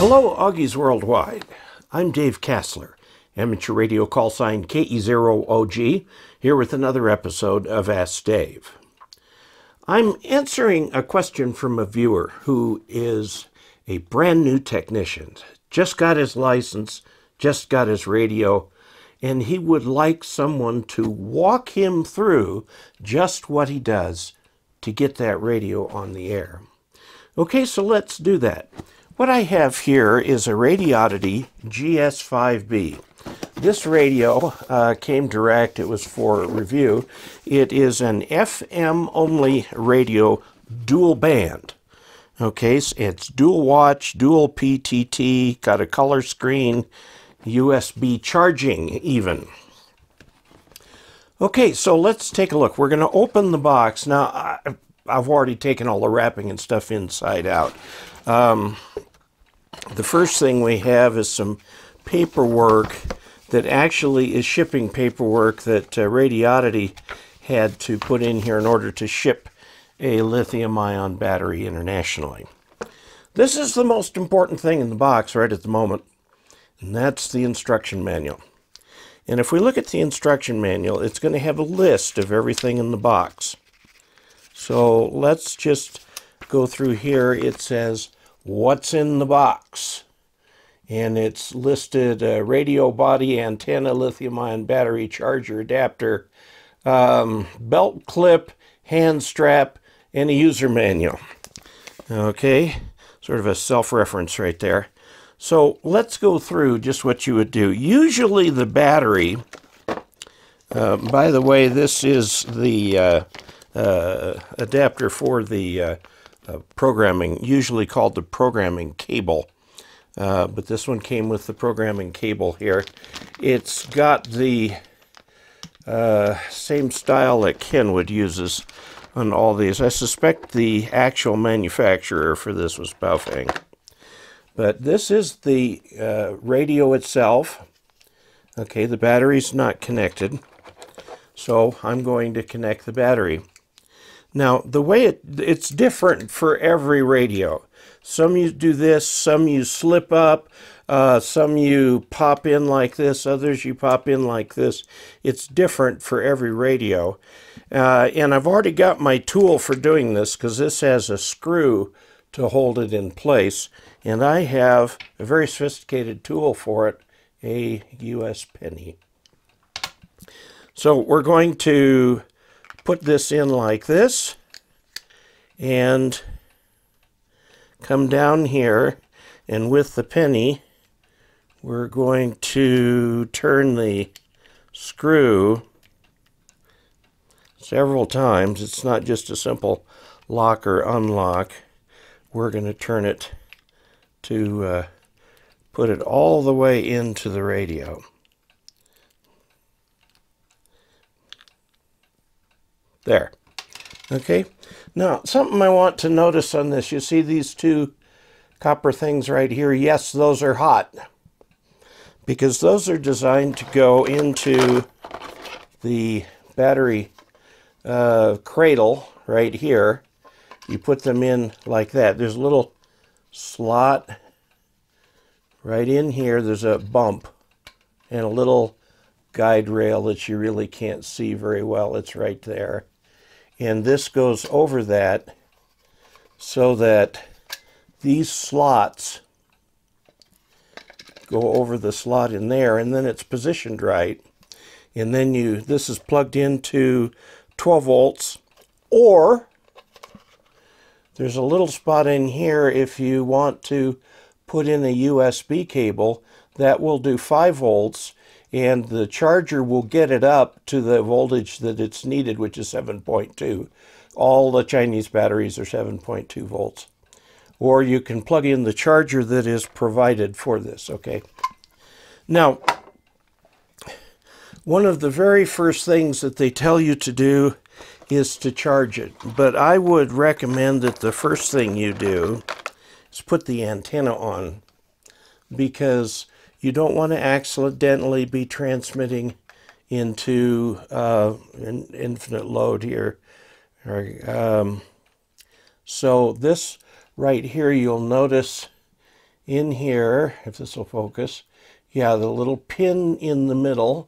Hello, Augies Worldwide. I'm Dave Kassler, amateur radio call sign KE0OG, here with another episode of Ask Dave. I'm answering a question from a viewer who is a brand new technician, just got his license, just got his radio, and he would like someone to walk him through just what he does to get that radio on the air. Okay, so let's do that. What I have here is a Radioddity GS5B. This radio came direct. It was for review. It is an FM only radio, dual band. Okay, so it's dual watch, dual PTT, got a color screen, USB charging even. Okay, so let's take a look. We're going to open the box. Now, I've already taken all the wrapping and stuff inside out. The first thing we have is some paperwork that actually is shipping paperwork that Radioddity had to put in here in order to ship a lithium-ion battery internationally. This is the most important thing in the box right at the moment, and that's the instruction manual. And if we look at the instruction manual, it's going to have a list of everything in the box. So let's just go through here. It says, what's in the box? And it's listed radio body, antenna, lithium-ion battery, charger, adapter, belt clip, hand strap, and a user manual. Okay, sort of a self-reference right there. So let's go through just what you would do. Usually the battery, by the way, this is the adapter for the programming, usually called the programming cable. But this one came with the programming cable here. It's got the same style that Kenwood uses on all these. I suspect the actual manufacturer for this was Baofeng. But this is the radio itself. Okay, the battery's not connected, so I'm going to connect the battery. Now, the way it's different for every radio. Some you do this, some you slip up, some you pop in like this, others you pop in like this. It's different for every radio. And I've already got my tool for doing this because this has a screw to hold it in place. And I have a very sophisticated tool for it, a US penny. So we're going to put this in like this and come down here, and with the penny we're going to turn the screw several times. It's not just a simple lock or unlock. We're going to turn it to put it all the way into the radio. There. Okay. Now, something I want to notice on this, you see these two copper things right here? Yes, those are hot, because those are designed to go into the battery cradle right here. You put them in like that. There's a little slot right in here. There's a bump and a little guide rail that you really can't see very well. It's right there. And this goes over that so that these slots go over the slot in there, and then it's positioned right. And then this is plugged into 12 volts, or there's a little spot in here if you want to put in a USB cable that will do 5 volts, and the charger will get it up to the voltage that it's needed, which is 7.2. All the Chinese batteries are 7.2 volts. Or you can plug in the charger that is provided for this, okay? Now, one of the very first things that they tell you to do is to charge it. But I would recommend that the first thing you do is put the antenna on, because you don't want to accidentally be transmitting into an infinite load here. So this right here, you'll notice in here, if this will focus, yeah, the little pin in the middle,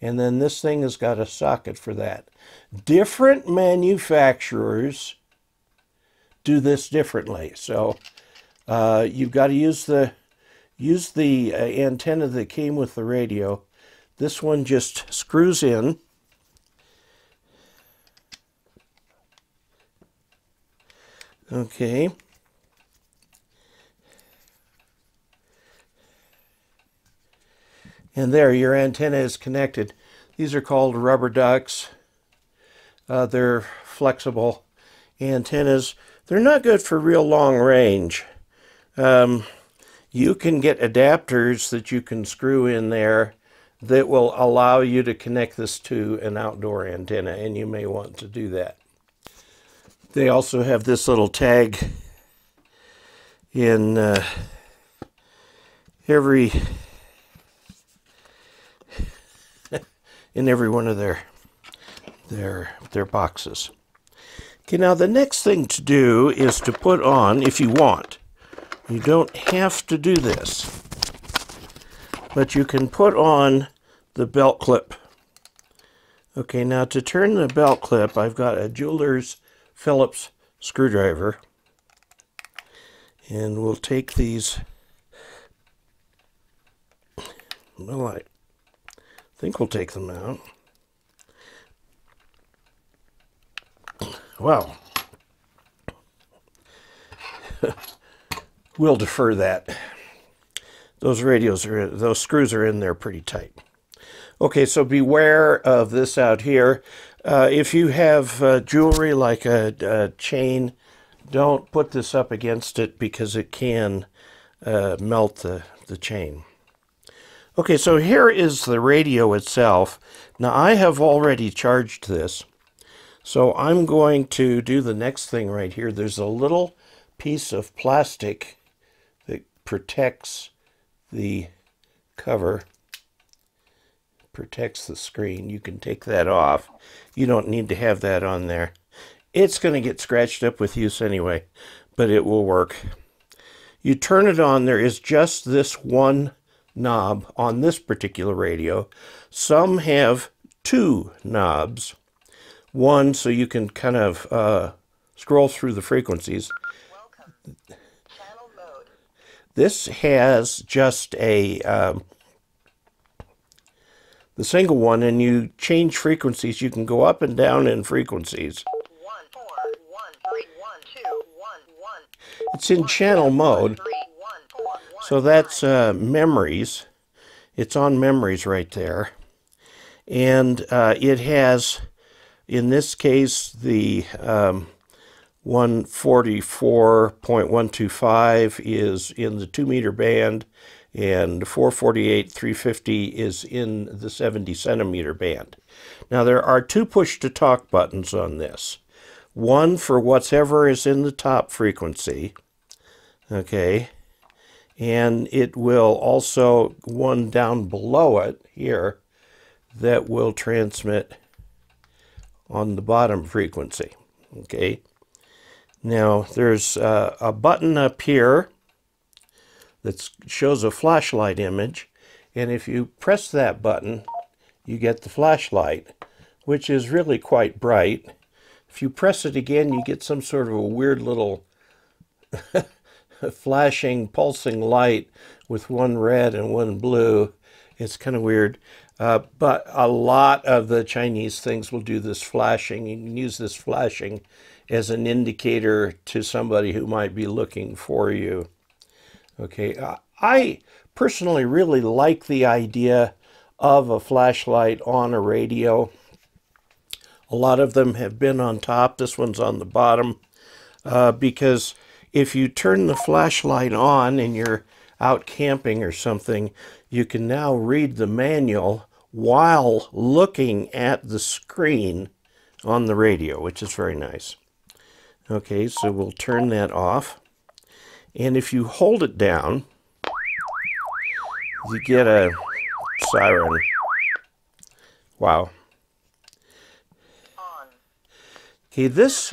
and then this thing has got a socket for that. Different manufacturers do this differently, so you've got to use the antenna that came with the radio. This one just screws in. Okay. And there, your antenna is connected. These are called rubber ducks. They're flexible antennas. They're not good for real long range. You can get adapters that you can screw in there that will allow you to connect this to an outdoor antenna, and you may want to do that. They also have this little tag in every one of their boxes. Okay, now the next thing to do is to put on, if you want, you don't have to do this, but you can put on the belt clip. Okay, now to turn the belt clip, I've got a jeweler's Phillips screwdriver, and we'll take these, well, I think we'll take them out. Well, we'll defer that. Those screws are in there pretty tight. Okay, so beware of this out here. If you have jewelry like a chain, don't put this up against it because it can melt the chain. Okay, so here is the radio itself. Now I have already charged this, so I'm going to do the next thing right here. There's a little piece of plastic that protects the cover, protects the screen. You can take that off. You don't need to have that on there. It's going to get scratched up with use anyway, but it will work. You turn it on. There is just this one knob on this particular radio. Some have two knobs. One so you can kind of scroll through the frequencies. Welcome. Channel mode. This has just a the single one, and you change frequencies. You can go up and down in frequencies. 1 4 1 3 1 2 1 1. It's in channel mode, so that's memories. It's on memories right there, and it has, in this case, the 144.125 is in the 2 meter band, and 448.350 is in the 70 centimeter band. Now there are two push to talk buttons on this. One for whatever is in the top frequency, okay, and it will also one down below it here that will transmit on the bottom frequency. Okay, now there's a button up here that shows a flashlight image, and if you press that button you get the flashlight, which is really quite bright. If you press it again, you get some sort of a weird little flashing, pulsing light with one red and one blue. It's kind of weird. But a lot of the Chinese things will do this flashing. You can use this flashing as an indicator to somebody who might be looking for you. Okay, I personally really like the idea of a flashlight on a radio. A lot of them have been on top. This one's on the bottom because if you turn the flashlight on and you're out camping or something, you can now read the manual while looking at the screen on the radio, which is very nice. Okay, so we'll turn that off. And if you hold it down, you get a siren. Wow. Okay, this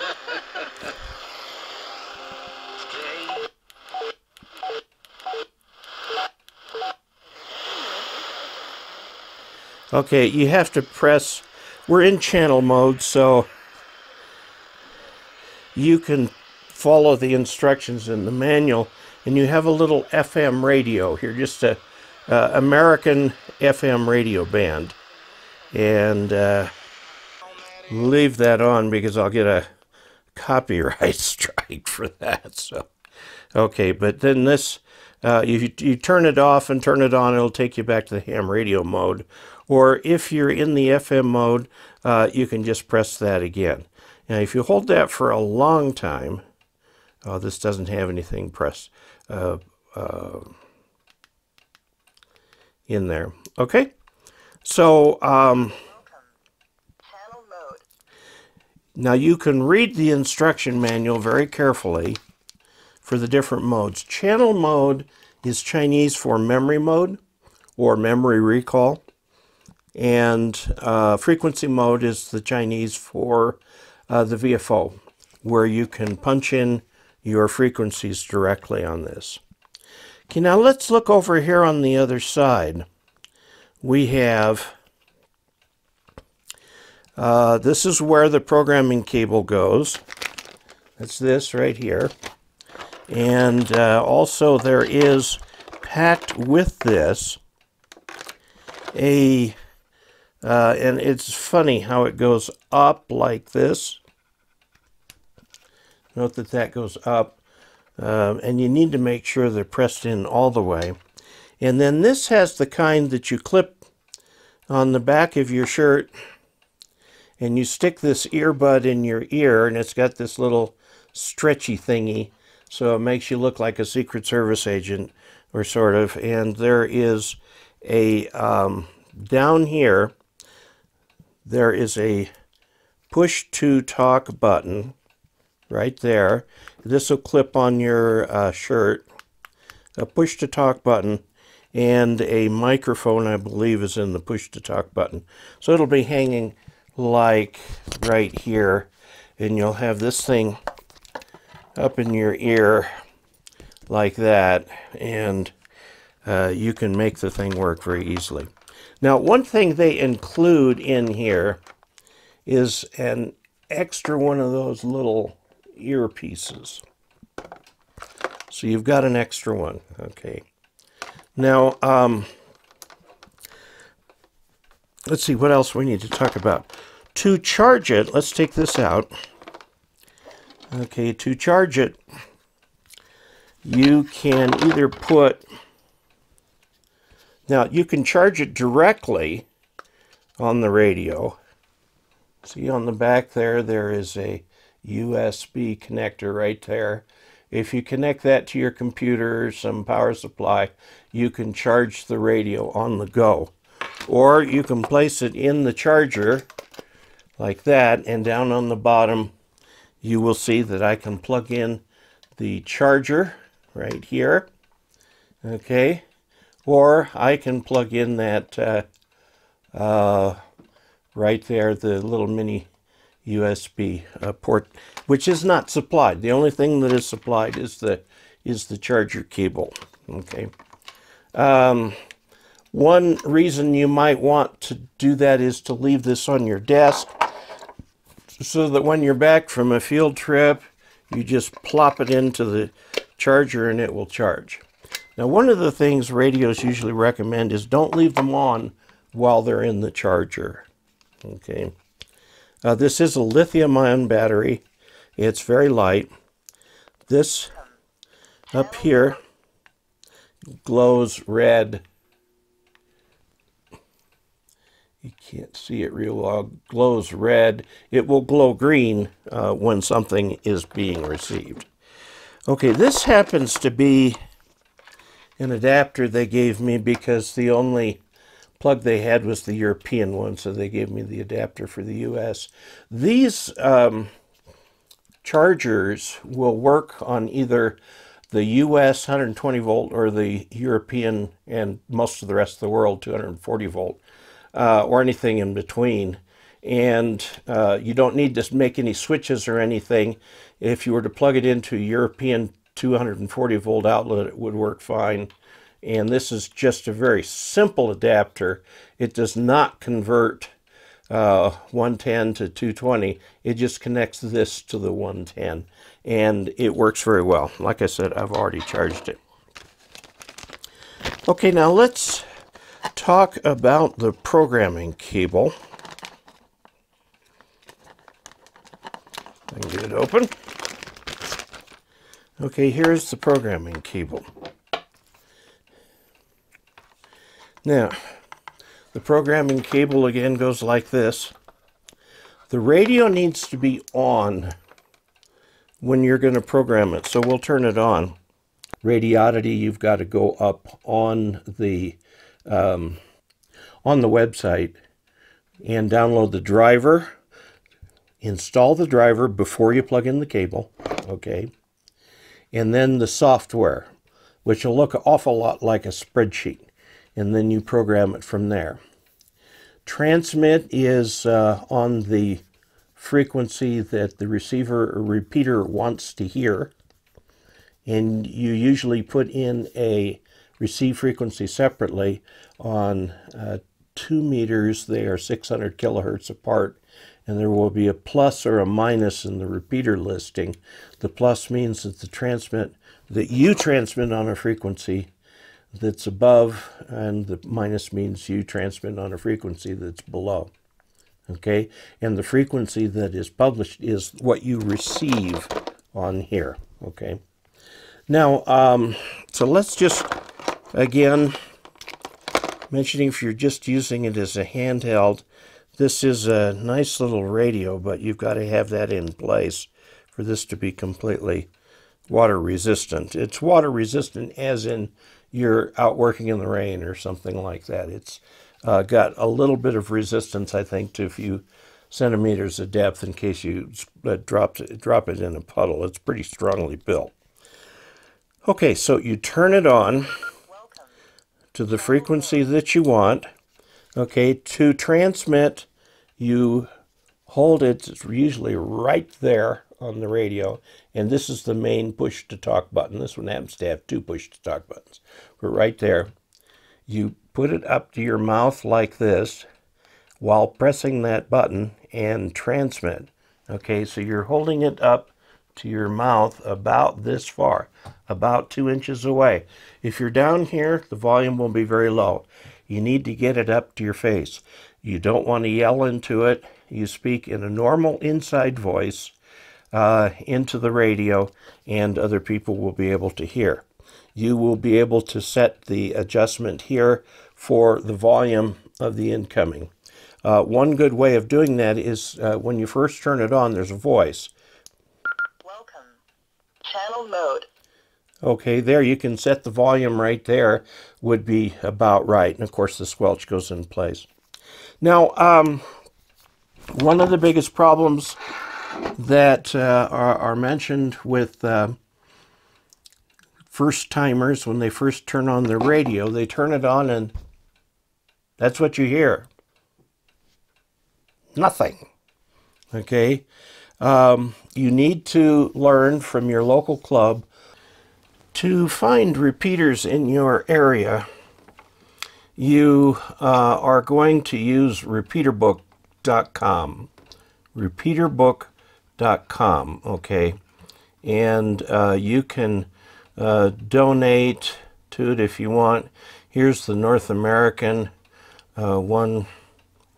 Okay, you have to press, we're in channel mode, so you can follow the instructions in the manual, and you have a little FM radio here, just a American FM radio band. And leave that on because I'll get a copyright strike for that. So, okay, but then this, you turn it off and turn it on, it'll take you back to the ham radio mode. Or if you're in the FM mode, you can just press that again. Now, if you hold that for a long time, oh, this doesn't have anything pressed in there. Okay, so Channel mode. now you can read the instruction manual very carefully for the different modes. Channel mode is Chinese for memory mode or memory recall. And frequency mode is the Chinese for the VFO, where you can punch in your frequencies directly on this. Okay, now let's look over here on the other side. We have, this is where the programming cable goes. That's this right here. And also there is, packed with this, and it's funny how it goes up like this. Note that that goes up. And you need to make sure they're pressed in all the way. And then this has the kind that you clip on the back of your shirt, and you stick this earbud in your ear, and it's got this little stretchy thingy, so it makes you look like a Secret Service agent, or sort of. And there is a, down here, there is a push to talk button right there. This will clip on your shirt. A push to talk button, and a microphone, I believe, is in the push to talk button. So it'll be hanging like right here, and you'll have this thing up in your ear like that, and you can make the thing work very easily. Now, one thing they include in here is an extra one of those little earpieces. So you've got an extra one, okay. Now, let's see what else we need to talk about. To charge it, let's take this out. Okay, to charge it, you can either put, now you can charge it directly on the radio. See on the back there, there is a USB connector right there. If you connect that to your computer, some power supply, you can charge the radio on the go. Or you can place it in the charger like that, and down on the bottom you will see that I can plug in the charger right here. Okay, or I can plug in that right there, the little mini USB port, which is not supplied. The only thing that is supplied is the charger cable. Okay. One reason you might want to do that is to leave this on your desk, so that when you're back from a field trip, you just plop it into the charger and it will charge. Now, one of the things radios usually recommend is don't leave them on while they're in the charger. Okay. This is a lithium-ion battery. It's very light. This up here glows red. You can't see it real well. Glows red. It will glow green when something is being received. Okay, this happens to be an adapter they gave me because the only plug they had was the European one, so they gave me the adapter for the US. These chargers will work on either the US 120 volt or the European and most of the rest of the world 240 volt. Or anything in between. And you don't need to make any switches or anything. If you were to plug it into a European 240 volt outlet, it would work fine. And this is just a very simple adapter. It does not convert 110 to 220. It just connects this to the 110. And it works very well. Like I said, I've already charged it. Okay, now let's talk about the programming cable. I can get it open. Okay, here's the programming cable. Now, the programming cable again goes like this. The radio needs to be on when you're going to program it, so we'll turn it on. Radiodity, you've got to go up on the website and download the driver. Install the driver before you plug in the cable, okay? And then the software, which will look an awful lot like a spreadsheet. And then you program it from there. Transmit is on the frequency that the receiver or repeater wants to hear. And you usually put in a receive frequency separately on 2 meters. They are 600 kilohertz apart. And there will be a plus or a minus in the repeater listing. The plus means that you transmit on a frequency that's above, and the minus means you transmit on a frequency that's below. Okay? And the frequency that is published is what you receive on here. Okay? Now, so let's just, again, mentioning if you're just using it as a handheld, this is a nice little radio, but you've got to have that in place for this to be completely water resistant. It's water resistant as in you're out working in the rain or something like that. It's got a little bit of resistance, I think, to a few centimeters of depth in case you drop it in a puddle. It's pretty strongly built. Okay, so you turn it on to the frequency that you want. Okay, to transmit, you hold it, it's usually right there on the radio, and this is the main push-to-talk button. This one happens to have 2 push-to-talk buttons. But right there, you put it up to your mouth like this while pressing that button and transmit. Okay, so you're holding it up to your mouth about this far, about 2 inches away. If you're down here, the volume will be very low. You need to get it up to your face. You don't want to yell into it. You speak in a normal inside voice into the radio, and other people will be able to hear. You will be able to set the adjustment here for the volume of the incoming. One good way of doing that is when you first turn it on, there's a voice. Welcome. Channel mode. Okay, there you can set the volume right there, would be about right. And of course the squelch goes in place. Now, one of the biggest problems that are mentioned with first-timers when they first turn on their radio, they turn it on and that's what you hear. Nothing. Okay? You need to learn from your local club to find repeaters in your area. You are going to use repeaterbook.com. Repeaterbook.com, okay? And you can donate to it if you want. Here's the North American one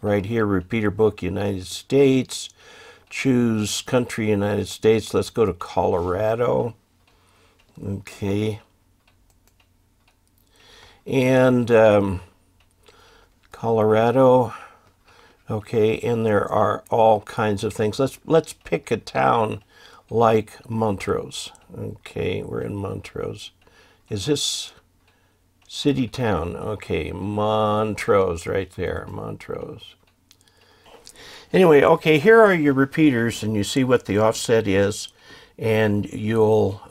right here, Repeater Book United States. Choose country United States. Let's go to Colorado. Okay. And Colorado. Okay, and there are all kinds of things. Let's pick a town like Montrose. Okay, we're in Montrose. Is this city town? Okay, Montrose right there, Montrose. Anyway, okay, here are your repeaters, and you see what the offset is, and you'll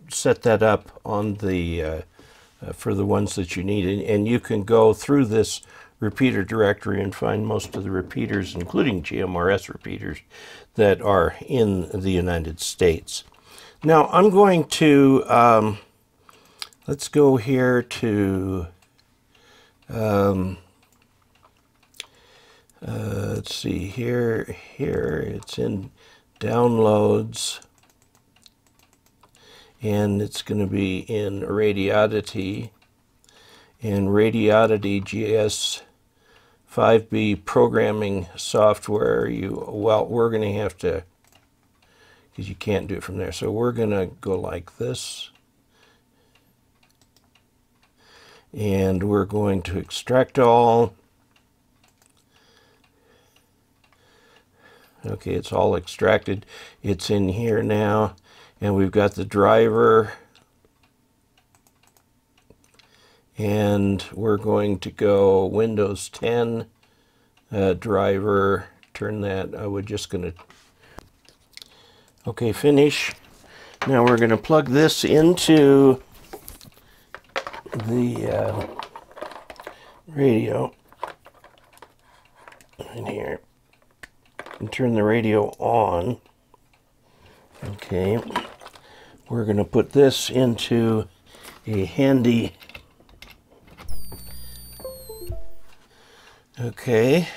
set that up on the for the ones that you need, and you can go through this repeater directory and find most of the repeaters, including GMRS repeaters, that are in the United States. Now, I'm going to let's go here to, let's see, here it's in downloads, and it's going to be in Radiodity, and Radiodity GS 5B programming software. We're going to have to, because you can't do it from there. So we're going to go like this. And we're going to extract all. Okay, it's all extracted. It's in here now. And we've got the driver. And we're going to go Windows 10 driver. Turn that. We're just going to. Okay, finish. Now we're going to plug this into the radio in here and turn the radio on. Okay, we're going to put this into a handy. Okay,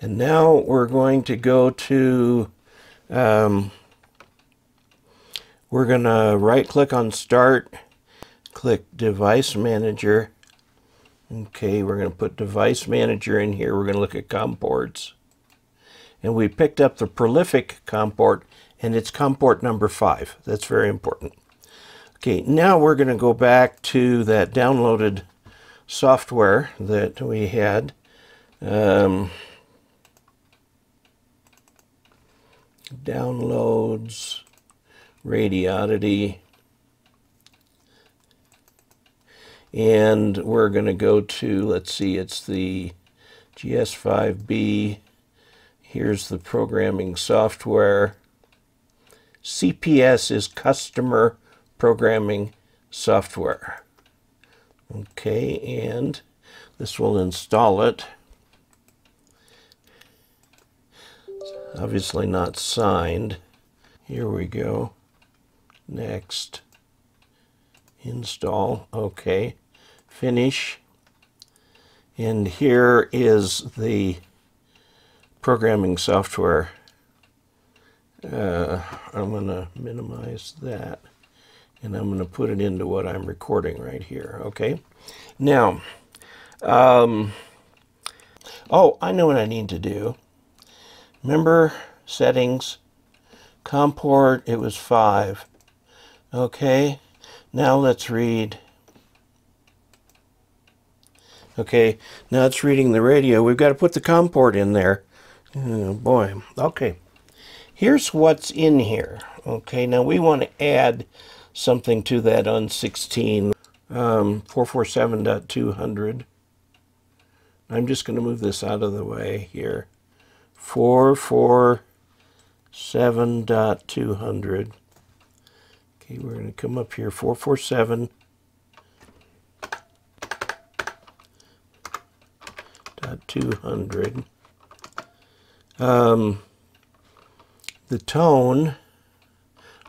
and now we're going to go to we're going to right-click on Start, click Device Manager. Okay, we're going to put Device Manager in here. We're going to look at COM ports. And we picked up the prolific COM port, and it's COM port number 5. That's very important. Okay, now we're going to go back to that downloaded software that we had. Downloads, Radiodity, and we're going to go to, let's see, it's the GS5B. Here's the programming software. CPS is Customer Programming Software. Okay, and this will install it. It's obviously not signed. Here we go. Next. Install. Okay. Finish. And here is the programming software. I'm going to minimize that. And I'm going to put it into what I'm recording right here. Okay. Now, oh, I know what I need to do. Remember settings, COM port, it was 5. Okay. Now let's read. Okay. Now it's reading the radio. We've got to put the COM port in there. Oh boy. Okay. Here's what's in here. Okay. Now we want to add something to that on 16, 447.200. I'm just going to move this out of the way here. 447.200. Okay, we're going to come up here, 447.200. The tone,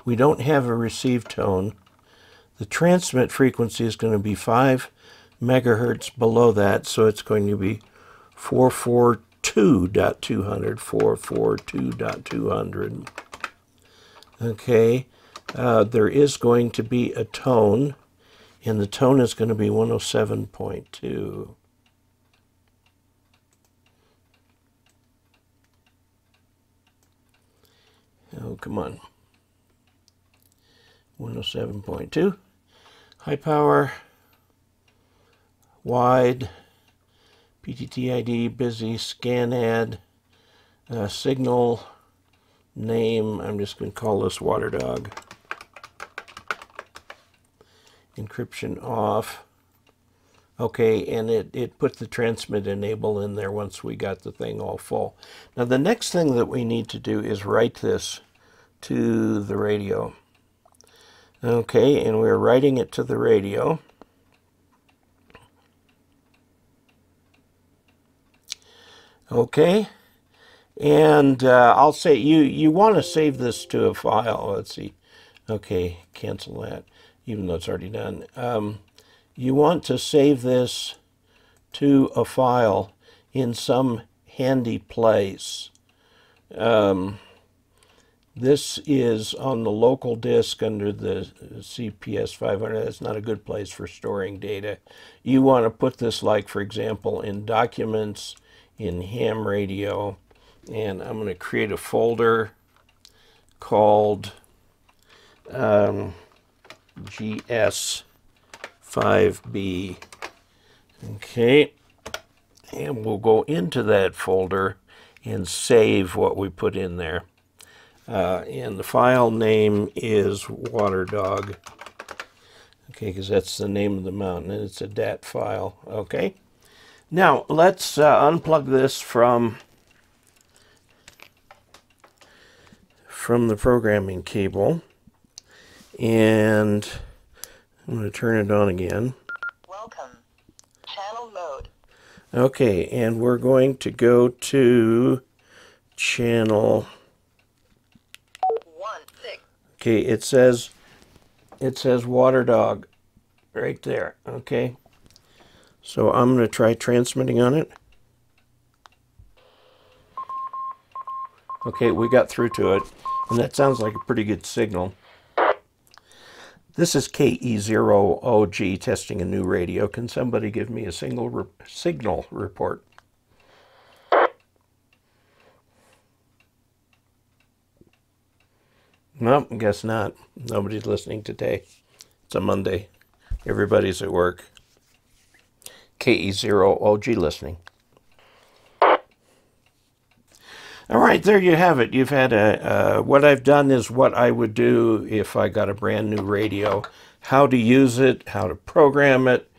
we don't have a receive tone. The transmit frequency is going to be 5 megahertz below that, so it's going to be 442.200, 442.200. Okay, there is going to be a tone, and the tone is going to be 107.2. Oh, come on. 107.2. High power, wide, PTTID, busy, scan add, signal, name, I'm just going to call this Water Dog. Encryption off. Okay, and it put the transmit enable in there once we got the thing all full. Now the next thing that we need to do is write this to the radio. Okay, and we're writing it to the radio. Okay, and I'll say you want to save this to a file. Let's see. Okay, cancel that, even though it's already done. You want to save this to a file in some handy place. This is on the local disk under the CPS 500. That's not a good place for storing data. You want to put this, like, for example, in Documents, in Ham Radio, and I'm going to create a folder called GS5B. Okay, and we'll go into that folder and save what we put in there. And the file name is Waterdog. Okay, because that's the name of the mountain, and it's a DAT file. Okay. Now, let's unplug this from the programming cable, and I'm going to turn it on again. Welcome. Channel mode. Okay, and we're going to go to channel 16. Okay, it says Waterdog right there. Okay, so I'm going to try transmitting on it. Okay, we got through to it, and that sounds like a pretty good signal. This is KE0OG testing a new radio. Can somebody give me a signal report? No, guess not. Nobody's listening today. It's a Monday. Everybody's at work. KE0OG listening. All right, there you have it. You've had what I've done is what I would do if I got a brand new radio. How to use it, how to program it,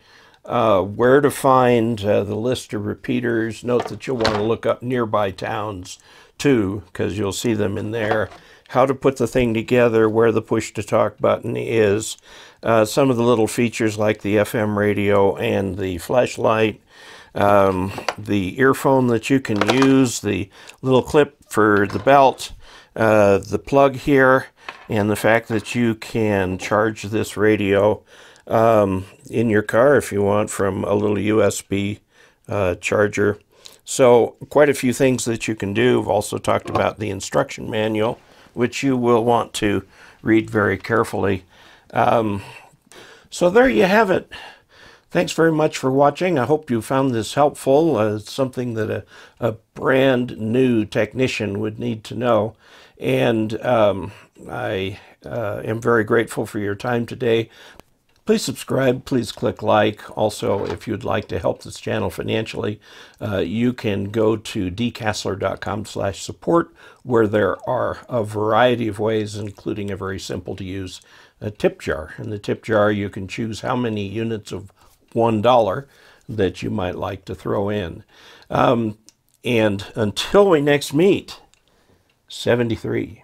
where to find the list of repeaters. Note that you'll want to look up nearby towns too, because you'll see them in there. How to put the thing together, where the push-to-talk button is, some of the little features like the FM radio and the flashlight, the earphone that you can use, the little clip for the belt, the plug here, and the fact that you can charge this radio in your car if you want from a little USB charger. So quite a few things that you can do. I've also talked about the instruction manual, which you will want to read very carefully. So there you have it. Thanks very much for watching. I hope you found this helpful. It's something that a brand new technician would need to know. And I am very grateful for your time today. Please subscribe, please click like. Also, if you'd like to help this channel financially, you can go to dcasler.com/support, where there are a variety of ways, including a very simple to use tip jar. In the tip jar, you can choose how many units of $1 that you might like to throw in. And until we next meet, 73.